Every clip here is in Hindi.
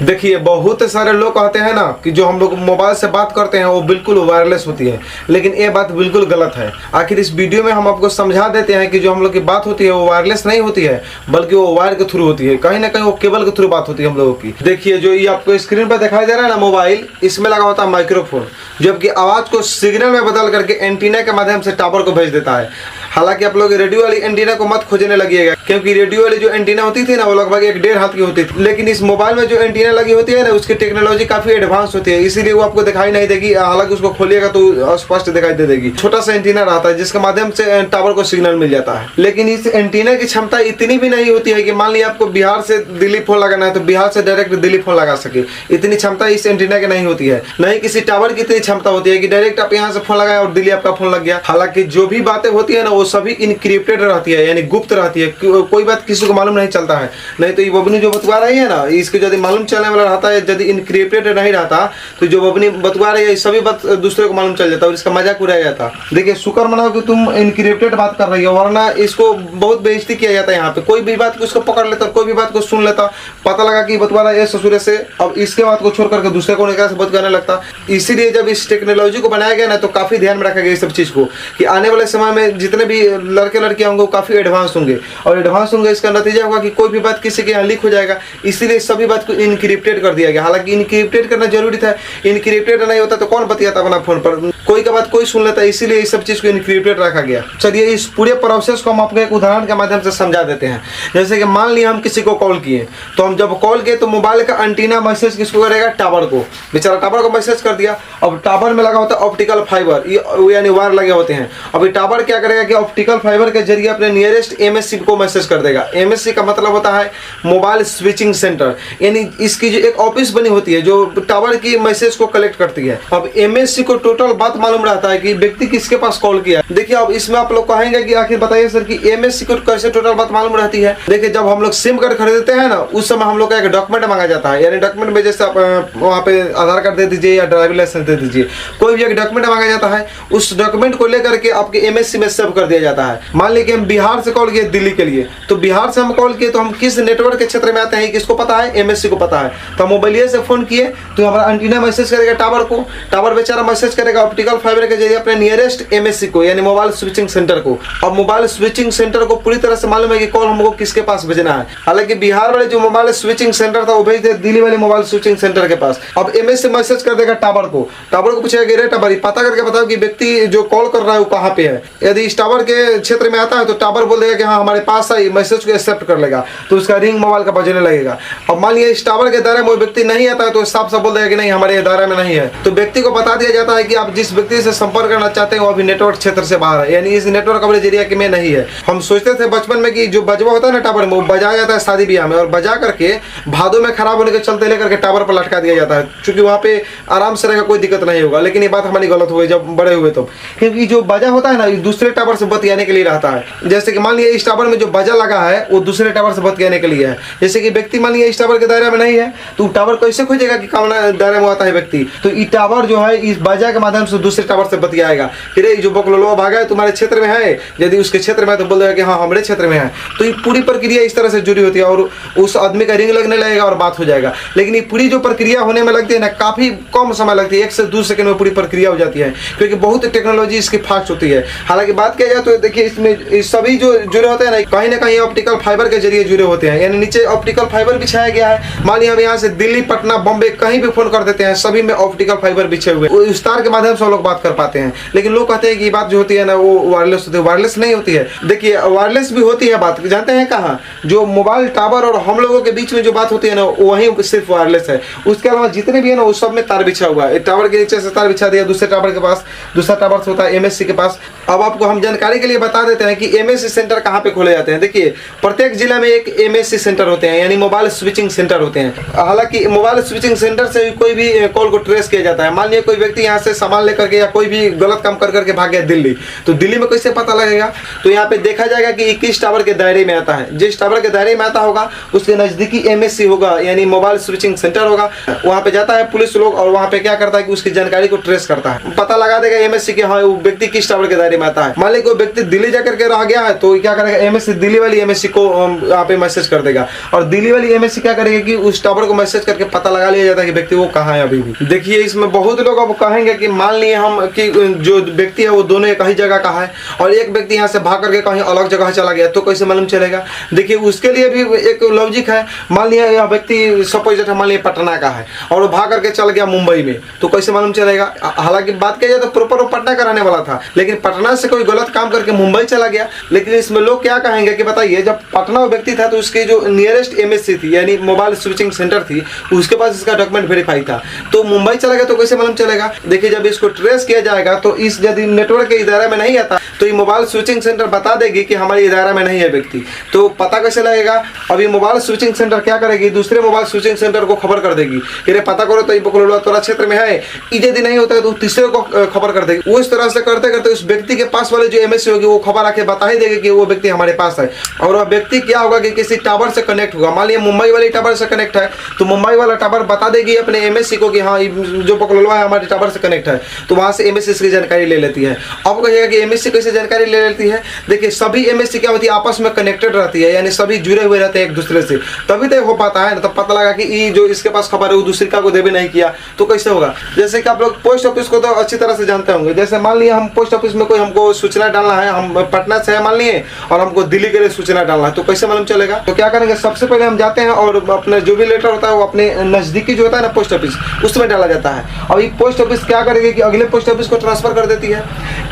देखिए बहुत सारे लोग कहते हैं ना कि जो हम लोग मोबाइल से बात करते हैं वो बिल्कुल वायरलेस होती है, लेकिन ये बात बिल्कुल गलत है। आखिर इस वीडियो में हम आपको समझा देते हैं कि जो हम लोग की बात होती है वो वायरलेस नहीं होती है, बल्कि वो वायर के थ्रू होती है। कहीं ना कहीं वो केबल के थ्रू बात होती है हम लोगों की। देखिए जो ये आपको स्क्रीन पर दिखाई दे रहा है ना मोबाइल, इसमें लगा होता है माइक्रोफोन, जबकि आवाज को सिग्नल में बदल करके एंटीना के माध्यम से टावर को भेज देता है। हालांकि आप लोग रेडियो वाली एंटीना को मत खोजने लगिएगा, क्योंकि रेडियो वाली जो एंटीना होती थी ना वो लगभग 1.5 हाथ की होती थी, लेकिन इस मोबाइल में जो एंटीना लगी होती है ना उसकी टेक्नोलॉजी काफी एडवांस होती है, इसीलिए वो आपको दिखाई नहीं देगी। हालांकि उसको खोलिएगा तो स्पष्ट दिखाई दे देगी। छोटा सा एंटीना रहता है जिसके माध्यम से टावर को सिग्नल मिल जाता है, लेकिन इस एंटीना की क्षमता इतनी भी नहीं होती है कि मान लिया आपको बिहार से दिल्ली फोन लगाना है तो बिहार से डायरेक्ट दिल्ली फोन लगा सके। इतनी क्षमता इस एंटीना की नहीं होती है। नहीं किसी टावर की इतनी क्षमता होती है कि डायरेक्ट आप यहाँ से फोन लगाए और दिल्ली आपका फोन लग गया। हालांकि जो भी बातें होती है ना वो सभी इनक्रिप्टेड रहती है, यानी गुप्त रहती है। कोई बात किसी को मालूम नहीं चलता है। नहीं तो ये बबनी जो बतवा रही है ना, इसको यदि मालूम चलने वाला रहता है, यदि इनक्रिप्टेड नहीं रहता तो जो बबनी बतवा रही है सभी बात दूसरे को मालूम चल जाता और इसका मजाक उड़ाया जाता। देखिए शुक्र मनाओ कि तुम इनक्रिप्टेड बात कर रही हो, वरना इसको बहुत बेइज्जती किया जाता है। यहाँ पे कोई भी बात को इसको पकड़ लेता, कोई भी बात को सुन लेता, पता लगा कि बतवा रहा है ससुरे से, अब इसके बात को छोड़ करके दूसरे को निकाल से बात करने लगता। इसीलिए जब इस टेक्नोलॉजी को बनाया गया ना तो काफी ध्यान में रखा गया इस सब चीज को, कि आने वाले समय में जितने भी लड़के लड़कियां होंगे काफी एडवांस होंगे, और एडवांस होंगे इसका नतीजा होगा कि कोई भी बात किसी के यहाँ लीक हो जाएगा। इसीलिए सभी बात को इनक्रिप्टेड कर दिया गया। हालांकि इनक्रिप्टेड करना जरूरी था, इनक्रिप्टेड नहीं होता तो कौन बतियाता अपना फोन पर, कोई का बात कोई सुन लेता, इसीलिए इस सब चीज को इनक्रिप्टेड रखा गया। चलिए इस पूरे प्रोसेस को हम आपको एक उदाहरण के माध्यम से समझा देते हैं। जैसे कि मान लिया हम किसी को कॉल किए, तो हम जब कॉल किए तो मोबाइल का एंटीना मैसेज किसको करेगा, टावर को। बेचारा टावर को मैसेज कर दिया। अब टावर में लगा होता है ऑप्टिकल फाइबर, यानी वायर लगे होते हैं। अब ये टावर क्या करेगा कि ऑप्टिकल फाइबर के जरिए अपने नियरेस्ट एमएससी को मैसेज कर देगा। एमएससी का मतलब होता है मोबाइल स्विचिंग सेंटर, यानी इसकी जो एक ऑफिस बनी होती है जो टावर की मैसेज को कलेक्ट करती है। अब एमएससी को टोटल बात मालूम रहता है कि व्यक्ति किसके पास कॉल किया। देखिए अब इसमें आप लोग कहेंगे कि आखिर बताइए सर कि एमएससी को कैसे टोटल बात मालूम रहती है। देखिए जब हम लोग सिम कार्ड खरीदते हैं ना उस समय हम लोग का एक डॉक्यूमेंट मांगा जाता है, यानी डॉक्यूमेंट में जैसे आप वहाँ पे आधार कार्ड दे दीजिए या ड्राइविंग लाइसेंस दे दीजिए, कोई भी एक डॉक्यूमेंट मांगा जाता है। उस डॉक्यूमेंट को लेकर के आपके एमएससी में सेव कर दिया जाता है। मान लीजिए हम बिहार से कॉल किए दिल्ली के लिए, तो बिहार से हम कॉल किए तो हम किस नेटवर्क के क्षेत्र में आते हैं किसको पता है, एमएससी को पता है। तो मोबाइल से फोन किए तो हमारा एंटीना मैसेज करेगा टावर को, टावर बेचारा मैसेज करेगा ऑप्टिकल फाइबर के जरिए अपने नियरेस्ट एमएससी को, यानी मोबाइल स्विचिंग सेंटर को। अब मोबाइल स्विचिंग सेंटर को पूरी तरह से मालूम है कि कॉल हमको किसके पास भेजना है। हालांकि बिहार वाले जो मोबाइल स्विचिंग सेंटर था वो भेज दे दिल्ली वाले मोबाइल स्विचिंग सेंटर के पास। अब एमएससी मैसेज कर देगा टावर को, टावर को पूछेगा कि रे टावर पता करके बताओ कि व्यक्ति जो कॉल कर रहा है वो कहाँ पे है। यदि इस टावर के क्षेत्र में आता है तो टावर बोल देगा कि हाँ हमारे पास है, मैसेज को एक्सेप्ट कर लेगा, तो उसका रिंग मोबाइल का बजने लगेगा। अब मान लिया इस टावर के दायरे में वो व्यक्ति नहीं आता है तो साफ साफ बोल देगा कि नहीं हमारे दायरे में नहीं है, तो व्यक्ति को बता दिया जाता है कि आप जिस व्यक्ति से संपर्क करना चाहते हैं वो अभी नेटवर्क क्षेत्र से बाहर है, यानी इस नेटवर्क कवरेज एरिया के में नहीं है। हम सोचते थे बचपन में कि जो बजवा होता है ना टावर में वो बजाया जाता है शादी ब्याह में, और बजा करके भादों में खराब होने के चलते लेकर के टावर पर लटका दिया जाता है, क्योंकि वहाँ पे आराम से रहेगा, कोई दिक्कत नहीं होगा। लेकिन ये बात हमारी गलत हुई जब बड़े हुए तो, क्योंकि जो बजा होता है ना दूसरे टावर से बतियाने के लिए रहता है। जैसे कि मान लिया इस टावर में जो बजा लगा है वो दूसरे टावर से बतियाने के लिए है। जैसे कि व्यक्ति मान लिया इस टावर के दायरे में नहीं है तो टावर कैसे खोजेगा कि कौन दायरे में आता है व्यक्ति, तो ये टावर जो है इस बजा के माध्यम से दूसरे टावर से बतियाएगा कि रे जो बकलोलो भागा है तुम्हारे क्षेत्र में है, यदि उसके क्षेत्र में है तो बोल देगा कि हाँ हमारे क्षेत्र में है। तो ये पूरी प्रक्रिया इस तरह से जुड़ी होती है और उस आदमी का रिंग लगने लगेगा और बात हो जाएगा। लेकिन ये पूरी जो प्रक्रिया होने में लगती है ना काफी कम समय लगती है, 1 से 2 सेकंड में पूरी प्रक्रिया हो जाती है, क्योंकि बहुत टेक्नोलॉजी इसकी फास्ट होती है। हालांकि बात किया जाए तो देखिए इसमें सभी जो जुड़े होते हैं ना कहीं ऑप्टिकल फाइबर के जरिए जुड़े होते हैं, यानी नीचे ऑप्टिकल फाइबर बिछाया गया है। मान लिया हम यहाँ से दिल्ली पटना बॉम्बे कहीं भी फोन कर देते हैं, सभी में ऑप्टिकल फाइबर बिछे हुए, उस तार के माध्यम से हम लोग बात कर पाते हैं। लेकिन लोग कहते हैं कि बात जो होती है ना वो वायरलेस होती है, वायरलेस नहीं होती है। देखिए वायरलेस भी होती है बात, जानते हैं कहाँ, जो मोबाइल टावर और हम लोगों के बीच में जो बात होती है ना वही सिर्फ वायरलेस है। उसके अलावा जितने भी है ना उस सब में तार बिछा हुआ है। टावर के नीचे से तार बिछा दिया दूसरे टावर के पास, दूसरा टावर होता है एमएससी के पास। अब आपको हम जानकारी के लिए बता देते हैं कि एमएससी सेंटर कहाँ पे खोले जाते हैं। देखिए प्रत्येक जिला में एक एमएससी सेंटर होते हैं, यानी मोबाइल स्विचिंग सेंटर होते हैं। हालांकि मोबाइल स्विचिंग सेंटर से कोई भी कॉल को ट्रेस किया जाता है। मान लिया कोई व्यक्ति यहाँ से सामान लेकर के या कोई भी गलत काम कर करके भाग गया दिल्ली, तो दिल्ली में कैसे पता लगेगा, तो यहाँ पे देखा जाएगा कि 21 टावर के दायरे में आता है। जिस टावर के दायरे में आता होगा उसके नजदीकी एमएससी होगा, यानी मोबाइल स्विचिंग सेंटर होगा। वहाँ पे जाता है पुलिस लोग और वहाँ पे क्या करता है कि उसकी जानकारी को ट्रेस करता है, पता लगा देगा एमएससी के हाँ वो व्यक्ति किस टावर के दायरे में आता है। मान लीजिए कोई व्यक्ति दिल्ली जाकर के रह गया है तो क्या करेगा, एमएससी दिल्ली वाली एमएससी को यहाँ पे मैसेज कर देगा, और दिल्ली वाली एमएससी क्या करेगी कि उस टावर को मैसेज करके पता लगा लिया जाता है कि व्यक्ति वो कहाँ है अभी भी। देखिए इसमें बहुत लोग अब कहेंगे कि मान लिए हम कि जो व्यक्ति है वो दोनों एक ही जगह का है और एक व्यक्ति यहाँ से भाग करके कहीं अलग जगह चला गया तो कैसे मालूम चलेगा। देखिए उसके लिए भी एक लॉजिक है। मान लिया यह व्यक्ति सपोज मान लिया पटना का है और वो भाग करके चल गया मुंबई में तो कैसे मालूम चलेगा। हालांकि बात किया जाए तो प्रॉपर वो पटना का रहने वाला था, लेकिन पटना से कोई गलत काम करके मुंबई चला गया। लेकिन इसमें लोग क्या कहेंगे कि बताइए जब पटना व्यक्ति था तो उसके जो नियरेस्ट एमएससी थी यानी मोबाइल स्विचिंग सेंटर थी उसके पास इसका डॉक्यूमेंट वेरीफाई था, तो मुंबई चला गया तो कैसे मालूम चलेगा। देखिए जब इसको ट्रेस किया जाएगा तो इस यदि नेटवर्क के इदारे में नहीं आता तो ये मोबाइल स्विचिंग सेंटर बता देगी कि हमारे इदारा में नहीं है व्यक्ति, तो पता कैसे लगेगा। अभी मोबाइल स्विचिंग सेंटर क्या करेगी, दूसरे मोबाइल स्विचिंग सेंटर को खबर कर देगी कि रे पता करो तो ये बकलोलवा तोरा क्षेत्र में है, यदि नहीं होता है तो तीसरे को खबर कर देगी। उस तरह से करते करते उस व्यक्ति के पास वाले जो एमएससी होगी वो खबर आके बता ही देगी कि वो व्यक्ति हमारे पास है। और वह व्यक्ति क्या होगा कि किसी टावर से कनेक्ट होगा, मान लिया मुंबई वाली टावर से कनेक्ट है तो मुंबई वाला टावर बता देगी अपने एमएससी को कि हाँ जो बकलोलवा है हमारे टावर से कनेक्ट है, तो वहां से एमएससी की जानकारी ले लेती है। अब कहिएगा कि एमएससी कैसे जानकारी ले लेती है। देखिए सभी एमएससी क्या होती है, आपस में कनेक्टेड रहती है, यानी सभी जुड़े हुए रहते हैं एक दूसरे से, तभी तो हो पाता है। तब पता लगा कि ये जो इसके पास खबर है वो दूसरी का को दे भी नहीं किया तो कैसे होगा। जैसे कि आप लोग पोस्ट ऑफिस को तो अच्छी तरह से जानते होंगे। जैसे मान लिया हम पोस्ट ऑफिस में कोई हमको सूचना डालना है, हम पटना से है मान लिए और हमको दिल्ली के लिए सूचना डालना है तो कैसे मालूम चलेगा। तो क्या करेंगे, सबसे पहले हम जाते हैं और अपने जो भी लेटर होता है वो अपने नजदीकी जो होता है ना पोस्ट ऑफिस उसमें डाला जाता है। अब ये पोस्ट ऑफिस क्या करेगी कि अगले पोस्ट ऑफिस को ट्रांसफर कर देती है।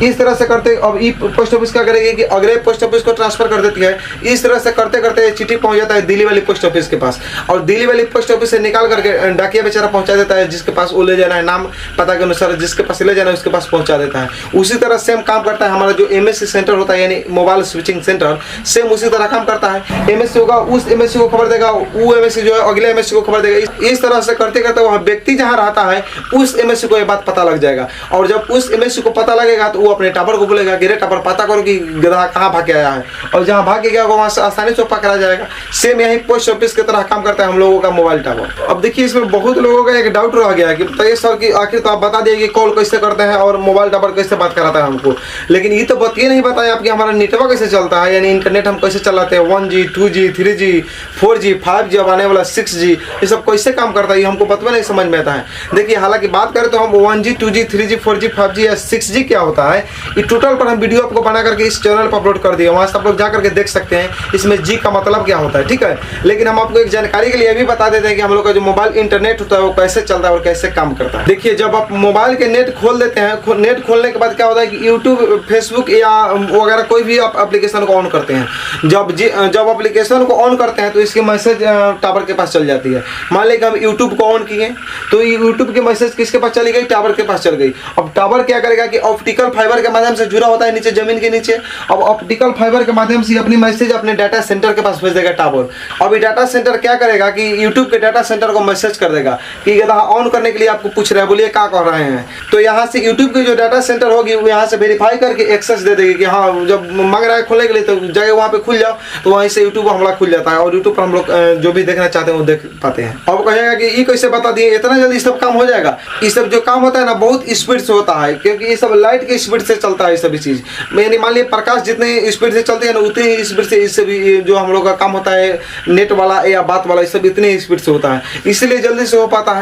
इस तरह से करते अब ये पोस्ट ऑफिस क्या करेगी कि अगले पोस्ट ऑफिस को ट्रांसफर कर देती है। इस तरह से करते करते चिट्ठी पहुंच जाता है दिल्ली वाली पोस्ट ऑफिस के पास, और दिल्ली वाली पोस्ट ऑफिस से निकाल करके डाकिया बेचारा पहुंचा देता है जिसके पास वो ले जाना है, नाम पता के अनुसार जिसके पास ले जाना है उसके पास पहुंचा देता है। उसी तरह सेम काम करता है हमारा जो एमएससी सेंटर होता है यानी मोबाइल स्विचिंग सेंटर, सेम उसी तरह काम करता है। एमएससी होगा उस एमएससी को खबर देगा, वो एमएससी जो है अगले एमएससी को खबर देगा। इस तरह से करते करते वह व्यक्ति जहां रहता है उस एमएससी को यह बात पता लग जाएगा, और जब उस एमएससी को पता लगेगा तो वो अपने टावर को बोलेगा कि रे टावर पता करो कि गधा कहाँ भाग के आया है, और जहाँ भाग के गया वहां से आसानी से पकड़ा जाएगा। सेम यही पोस्ट ऑफिस की तरह काम करता है हम लोगों का मोबाइल टावर। अब देखिए इसमें बहुत लोगों का एक डाउट रह गया कि बताइए सर कि आखिर तो आप बता दिए कि कॉल कैसे करते हैं और मोबाइल टावर कैसे बात कराता है हमको, लेकिन ये तो बताइए नहीं बताया आपकी हमारा नेटवर्क कैसे चलता है, यानी इंटरनेट हम कैसे चलाते हैं 1G 2G 3G 4G 5G अब आने वाला 6G, ये सब कैसे काम करता है ये हमको बतवा नहीं समझ में आता है। देखिए हालांकि बात करें तो हम 1G 2G 3G 4G 5G या 6G क्या होता है ये टोटल पर हम वीडियो आपको बना करके इस चैनल पर अपलोड कर दिए, वहाँ से आप लोग जा करके देख सकते हैं इसमें जी का मतलब क्या होता है, ठीक है। लेकिन हम आपको एक जानकारी के लिए भी बता देते हैं कि हम लोग का जो मोबाइल इंटरनेट होता है वो कैसे चलता है और कैसे काम करता है। देखिए जब आप मोबाइल के नेट खोल देते हैं, नेट खोलने के बाद क्या होता है कि यूट्यूब फेसबुक या वगैरह कोई भी आप एप्लीकेशन को ऑन करते हैं, जब एप्लीकेशन को ऑन करते हैं तो इसकी मैसेज टावर के पास चल जाती है। मान लें कि हम यूट्यूब को ऑन किए तो यूट्यूब की मैसेज किसके पास चली गई, टावर के पास चल गई। अब टावर क्या करेगा कि ऑप्टिकल फाइबर के माध्यम से जुड़ा होता है नीचे जमीन के नीचे, अब ऑप्टिकल फाइबर के माध्यम से अपनी मैसेज अपने डाटा सेंटर के पास भेज देगा टावर। अब ये डाटा सेंटर क्या करेगा कि यूट्यूब के डाटा सेंटर को मैसेज कर देगा कि ये ऑन करने के लिए आपको पूछ रहे हैं, बोलिए क्या कर रहे हैं। तो यहाँ से यूट्यूब की जो डाटा सेंटर होगी वो यहाँ से वेरीफाई करके एक्सेस दे देगी कि हाँ जब मांग रहा है खोलने के लिए तो जाके वहाँ पे खुल जाओ, तो वहीं से यूट्यूब हमारा खुल जाता है और यूट्यूब पर हम लोग जो भी देखना चाहते हैं वो देख पाते हैं। अब कहेगा कि ये कैसे बता दिए इतना जल्दी सब काम हो जाएगा। ये सब जो काम होता है ना बहुत स्पीड से होता है, क्योंकि ये सब लाइट की स्पीड से चलता है ये सभी चीज। यानी मान लीजिए प्रकाश जितने स्पीड से चलते हैं ना उतनी ही स्पीड से इससे भी जो हम लोग का काम होता है नेट वाला या बात वाला ये सब इतनी स्पीड से होता है, इसलिए जल्दी से हो पाता है।